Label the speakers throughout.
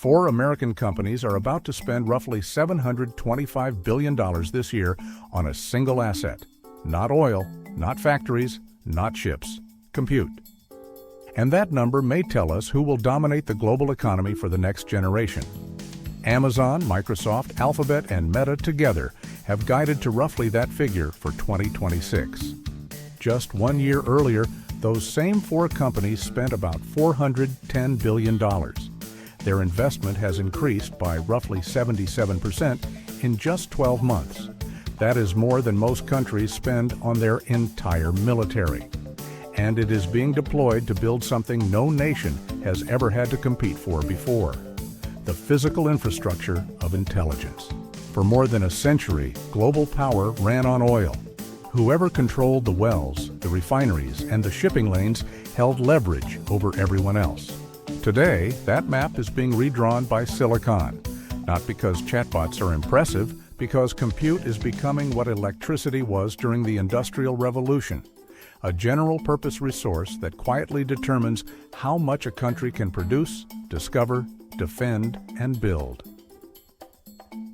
Speaker 1: Four American companies are about to spend roughly $725 billion this year on a single asset. Not oil, not factories, not chips. Compute. And that number may tell us who will dominate the global economy for the next generation. Amazon, Microsoft, Alphabet, and Meta together have guided to roughly that figure for 2026. Just 1 year earlier, those same four companies spent about $410 billion. Their investment has increased by roughly 77% in just 12 months. That is more than most countries spend on their entire military. And it is being deployed to build something no nation has ever had to compete for before: the physical infrastructure of intelligence. For more than a century, global power ran on oil. Whoever controlled the wells, the refineries, and the shipping lanes held leverage over everyone else. Today, that map is being redrawn by silicon, not because chatbots are impressive, because compute is becoming what electricity was during the Industrial Revolution, a general-purpose resource that quietly determines how much a country can produce, discover, defend, and build.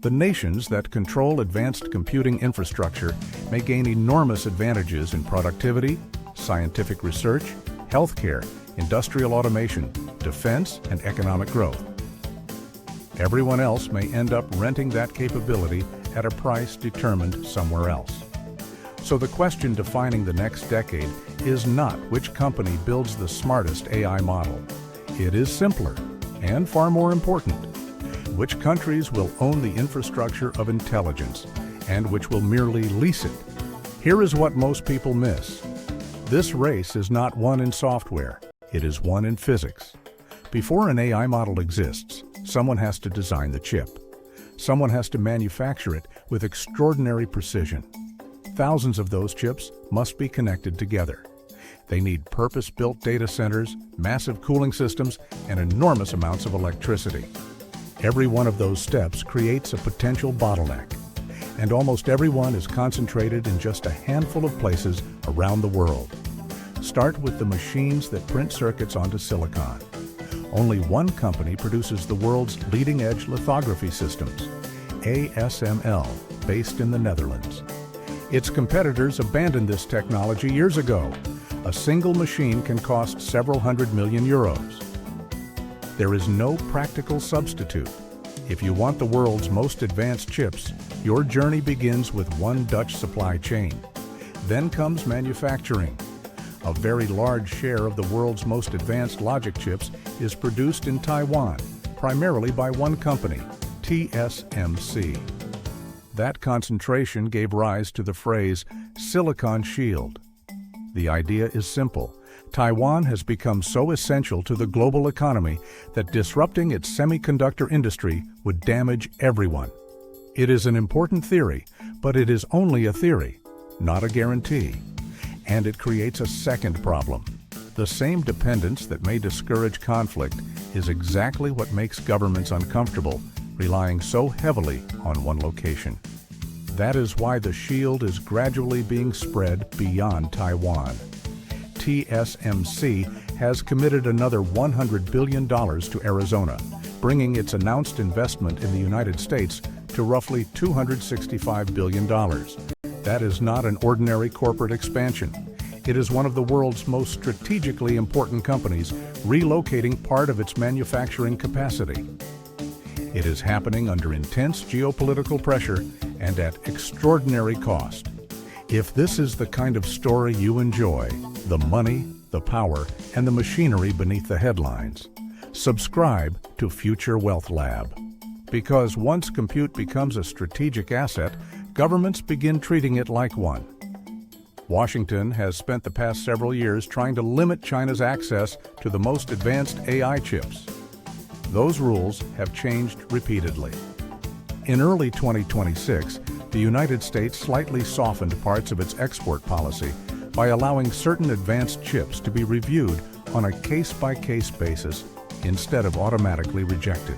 Speaker 1: The nations that control advanced computing infrastructure may gain enormous advantages in productivity, scientific research, healthcare, industrial automation, defense, and economic growth. Everyone else may end up renting that capability at a price determined somewhere else. So the question defining the next decade is not which company builds the smartest AI model. It is simpler, and far more important, which countries will own the infrastructure of intelligence, and which will merely lease it. Here is what most people miss. This race is not won in software, it is won in physics. Before an AI model exists, someone has to design the chip. Someone has to manufacture it with extraordinary precision. Thousands of those chips must be connected together. They need purpose-built data centers, massive cooling systems, and enormous amounts of electricity. Every one of those steps creates a potential bottleneck, and almost every one is concentrated in just a handful of places around the world. Start with the machines that print circuits onto silicon. Only one company produces the world's leading-edge lithography systems, ASML, based in the Netherlands. Its competitors abandoned this technology years ago. A single machine can cost several hundred million euros. There is no practical substitute. If you want the world's most advanced chips, your journey begins with one Dutch supply chain. Then comes manufacturing. A very large share of the world's most advanced logic chips is produced in Taiwan, primarily by one company, TSMC. That concentration gave rise to the phrase "silicon shield." The idea is simple. Taiwan has become so essential to the global economy that disrupting its semiconductor industry would damage everyone. It is an important theory, but it is only a theory, not a guarantee. And it creates a second problem. The same dependence that may discourage conflict is exactly what makes governments uncomfortable, relying so heavily on one location. That is why the shield is gradually being spread beyond Taiwan. TSMC has committed another $100 billion to Arizona, bringing its announced investment in the United States to roughly $265 billion. That is not an ordinary corporate expansion. It is one of the world's most strategically important companies relocating part of its manufacturing capacity. It is happening under intense geopolitical pressure and at extraordinary cost. If this is the kind of story you enjoy, the money, the power, and the machinery beneath the headlines, subscribe to Future Wealth Lab. Because once compute becomes a strategic asset, governments begin treating it like one. Washington has spent the past several years trying to limit China's access to the most advanced AI chips. Those rules have changed repeatedly. In early 2026, the United States slightly softened parts of its export policy by allowing certain advanced chips to be reviewed on a case-by-case basis instead of automatically rejected.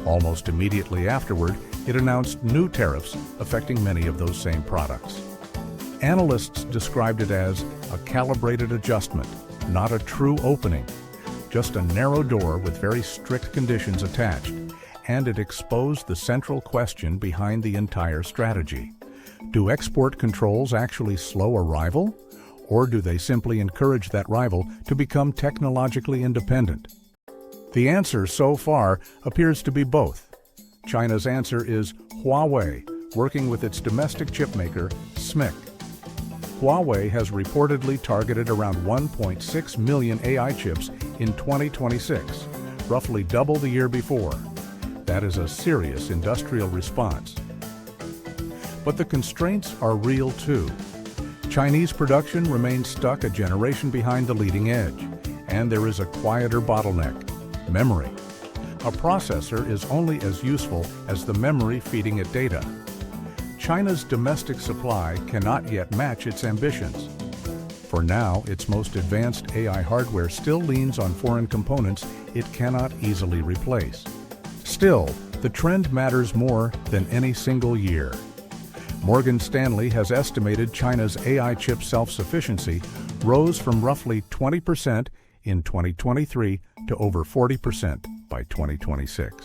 Speaker 1: Almost immediately afterward, it announced new tariffs affecting many of those same products. Analysts described it as a calibrated adjustment, not a true opening. just a narrow door with very strict conditions attached, and it exposed the central question behind the entire strategy. Do export controls actually slow a rival, or do they simply encourage that rival to become technologically independent? The answer so far appears to be both. China's answer is Huawei, working with its domestic chipmaker, SMIC. Huawei has reportedly targeted around 1.6 million AI chips in 2026, roughly double the year before. That is a serious industrial response. But the constraints are real too. Chinese production remains stuck a generation behind the leading edge, and there is a quieter bottleneck: memory. A processor is only as useful as the memory feeding it data. China's domestic supply cannot yet match its ambitions. For now, its most advanced AI hardware still leans on foreign components it cannot easily replace. Still, the trend matters more than any single year. Morgan Stanley has estimated China's AI chip self-sufficiency rose from roughly 20% in 2023 to over 40% by 2026.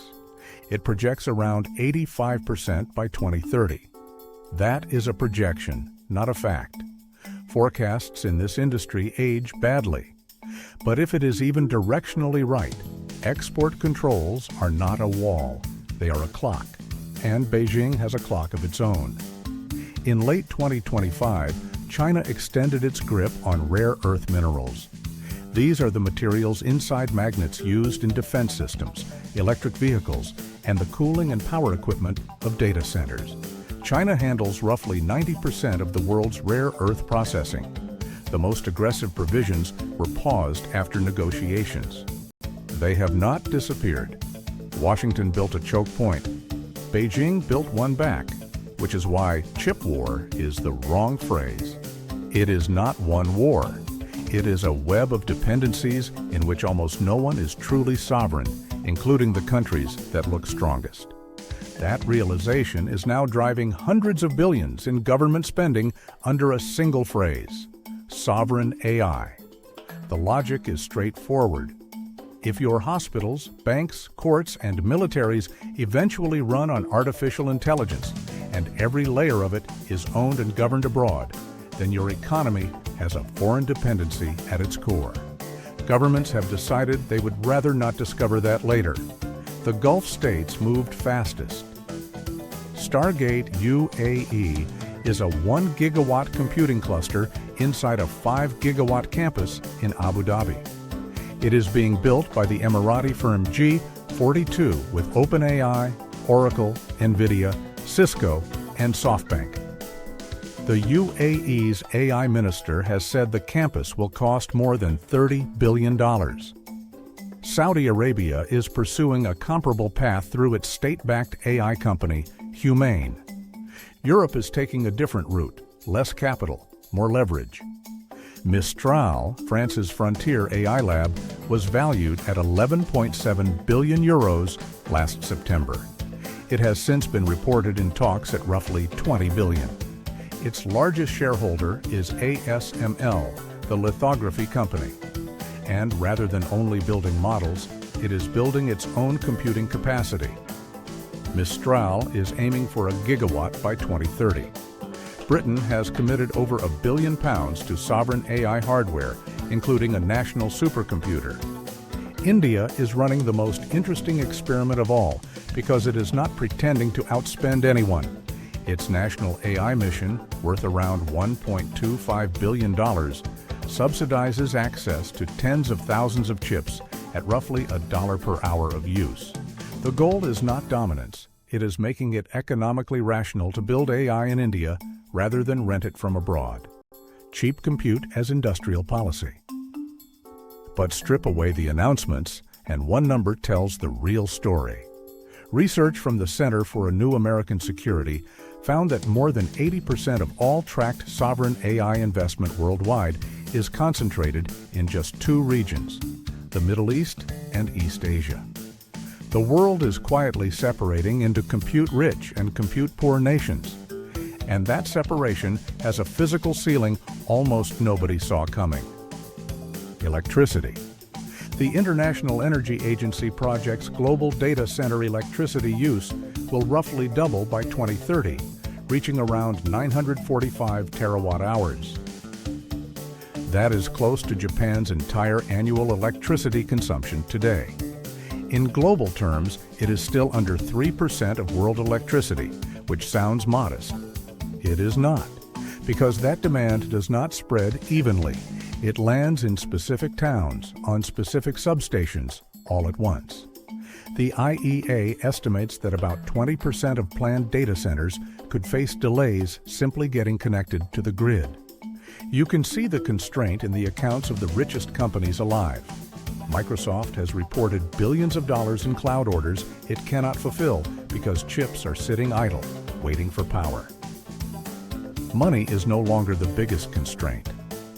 Speaker 1: It projects around 85% by 2030. That is a projection, not a fact. Forecasts in this industry age badly. But if it is even directionally right, export controls are not a wall. They are a clock, and Beijing has a clock of its own. In late 2025, China extended its grip on rare earth minerals. These are the materials inside magnets used in defense systems, electric vehicles, and the cooling and power equipment of data centers. China handles roughly 90% of the world's rare earth processing. The most aggressive provisions were paused after negotiations. They have not disappeared. Washington built a choke point. Beijing built one back, which is why chip war is the wrong phrase. It is not one war. It is a web of dependencies in which almost no one is truly sovereign, including the countries that look strongest. That realization is now driving hundreds of billions in government spending under a single phrase: sovereign AI. The logic is straightforward. If your hospitals, banks, courts, and militaries eventually run on artificial intelligence, and every layer of it is owned and governed abroad, then your economy has a foreign dependency at its core. Governments have decided they would rather not discover that later. The Gulf states moved fastest. Stargate UAE is a 1 gigawatt computing cluster inside a 5 gigawatt campus in Abu Dhabi. It is being built by the Emirati firm G42 with OpenAI, Oracle, NVIDIA, Cisco, and SoftBank. The UAE's AI minister has said the campus will cost more than $30 billion. Saudi Arabia is pursuing a comparable path through its state-backed AI company, Humane. Europe is taking a different route: less capital, more leverage. Mistral, France's frontier AI lab, was valued at 11.7 billion euros last September. It has since been reported in talks at roughly 20 billion. Its largest shareholder is ASML, the lithography company. And rather than only building models, it is building its own computing capacity. Mistral is aiming for a gigawatt by 2030. Britain has committed over £1 billion to sovereign AI hardware, including a national supercomputer. India is running the most interesting experiment of all because it is not pretending to outspend anyone. Its national AI mission, worth around $1.25 billion, subsidizes access to tens of thousands of chips at roughly $1 per hour of use. The goal is not dominance. It is making it economically rational to build AI in India rather than rent it from abroad. Cheap compute as industrial policy. But strip away the announcements, and one number tells the real story. Research from the Center for a New American Security found that more than 80% of all tracked sovereign AI investment worldwide is concentrated in just two regions: the Middle East and East Asia. The world is quietly separating into compute-rich and compute-poor nations. And that separation has a physical ceiling almost nobody saw coming: electricity. The International Energy Agency projects global data center electricity use will roughly double by 2030, reaching around 945 terawatt-hours. That is close to Japan's entire annual electricity consumption today. In global terms, it is still under 3% of world electricity, which sounds modest. It is not, because that demand does not spread evenly. It lands in specific towns, on specific substations, all at once. The IEA estimates that about 20% of planned data centers could face delays simply getting connected to the grid. You can see the constraint in the accounts of the richest companies alive. Microsoft has reported billions of dollars in cloud orders it cannot fulfill because chips are sitting idle, waiting for power. Money is no longer the biggest constraint.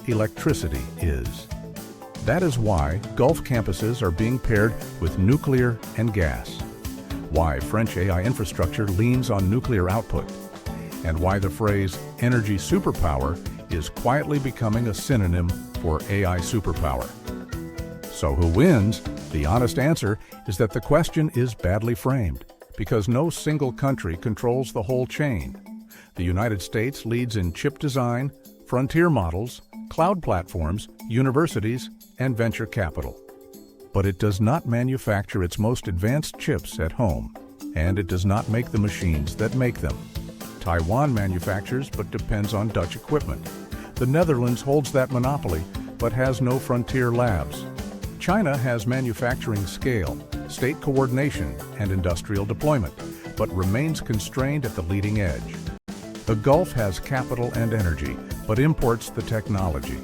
Speaker 1: Electricity is. That is why Gulf campuses are being paired with nuclear and gas, why French AI infrastructure leans on nuclear output, and why the phrase energy superpower is quietly becoming a synonym for AI superpower. So who wins? The honest answer is that the question is badly framed, because no single country controls the whole chain. The United States leads in chip design, frontier models, cloud platforms, universities, and venture capital. But it does not manufacture its most advanced chips at home, and it does not make the machines that make them. Taiwan manufactures but depends on Dutch equipment. The Netherlands holds that monopoly but has no frontier labs. China has manufacturing scale, state coordination, and industrial deployment, but remains constrained at the leading edge. The Gulf has capital and energy, but imports the technology.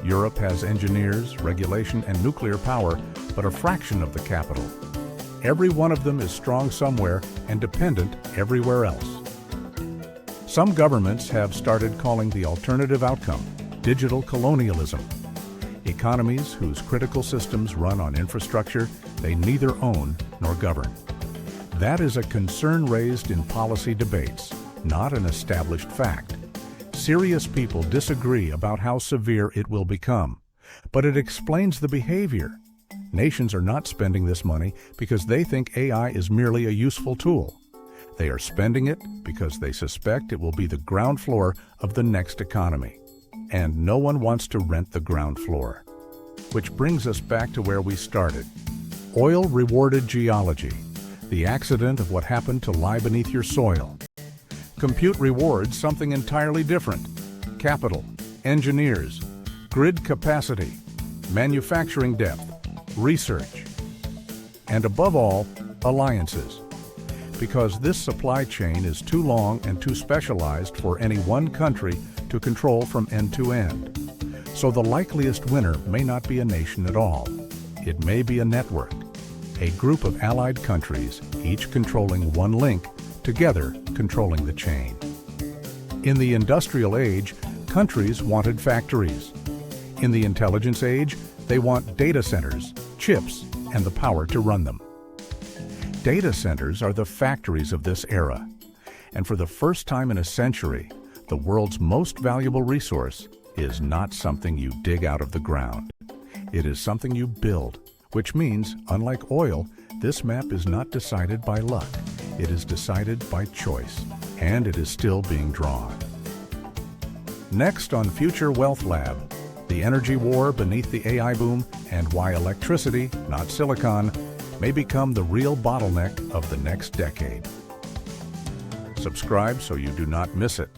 Speaker 1: Europe has engineers, regulation, and nuclear power, but a fraction of the capital. Every one of them is strong somewhere and dependent everywhere else. Some governments have started calling the alternative outcome digital colonialism. Economies whose critical systems run on infrastructure they neither own nor govern. That is a concern raised in policy debates, not an established fact. Serious people disagree about how severe it will become, but it explains the behavior. Nations are not spending this money because they think AI is merely a useful tool. They are spending it because they suspect it will be the ground floor of the next economy. And no one wants to rent the ground floor. Which brings us back to where we started. Oil rewarded geology, the accident of what happened to lie beneath your soil. Compute rewards something entirely different. Capital, engineers, grid capacity, manufacturing depth, research, and above all, alliances. Because this supply chain is too long and too specialized for any one country to control from end to end. So the likeliest winner may not be a nation at all. It may be a network, a group of allied countries, each controlling one link, together controlling the chain. In the industrial age, countries wanted factories. In the intelligence age, they want data centers, chips, and the power to run them. Data centers are the factories of this era, and for the first time in a century, the world's most valuable resource is not something you dig out of the ground. It is something you build, which means, unlike oil, this map is not decided by luck. It is decided by choice, and it is still being drawn. Next on Future Wealth Lab, the energy war beneath the AI boom and why electricity, not silicon, may become the real bottleneck of the next decade. Subscribe so you do not miss it.